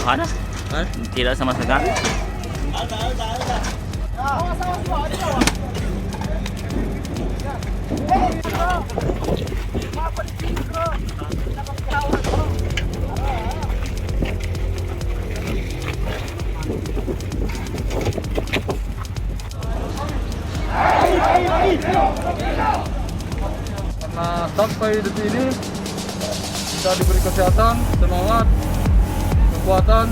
ada, tidak sama sekali. Karena sampai detik ini kita diberi kesehatan, semangat, kekuatan.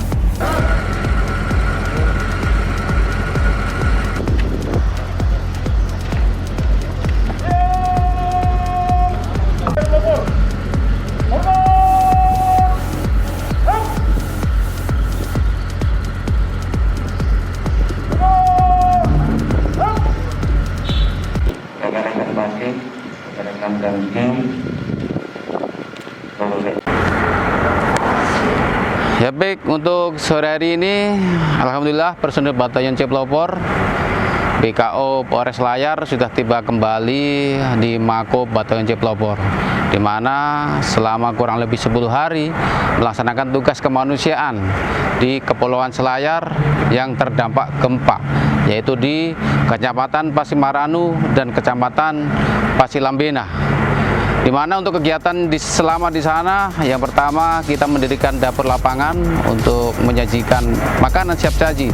Rekan-rekan Batik, rekan-rekan dan tim. Ya baik, untuk sore hari ini alhamdulillah personil Batalion C Pelopor BKO Polres Layar sudah tiba kembali di Mako Batalion C Pelopor, di mana selama kurang lebih 10 hari melaksanakan tugas kemanusiaan di Kepulauan Selayar yang terdampak gempa, yaitu di Kecamatan Pasimaranu dan Kecamatan Pasilambena. Di mana untuk kegiatan selama di sana, yang pertama kita mendirikan dapur lapangan untuk menyajikan makanan siap saji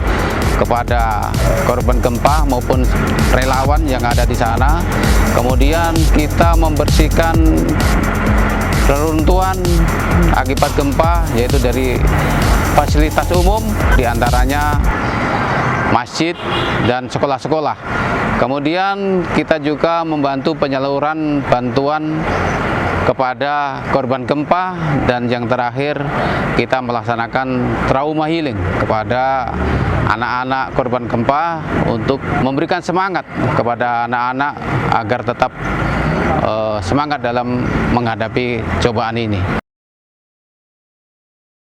kepada korban gempa maupun relawan yang ada di sana. Kemudian kita membersihkan reruntuhan akibat gempa, yaitu dari fasilitas umum, diantaranya masjid dan sekolah-sekolah. Kemudian kita juga membantu penyaluran bantuan kepada korban gempa, dan yang terakhir kita melaksanakan trauma healing kepada anak-anak korban gempa untuk memberikan semangat kepada anak-anak agar tetap semangat dalam menghadapi cobaan ini.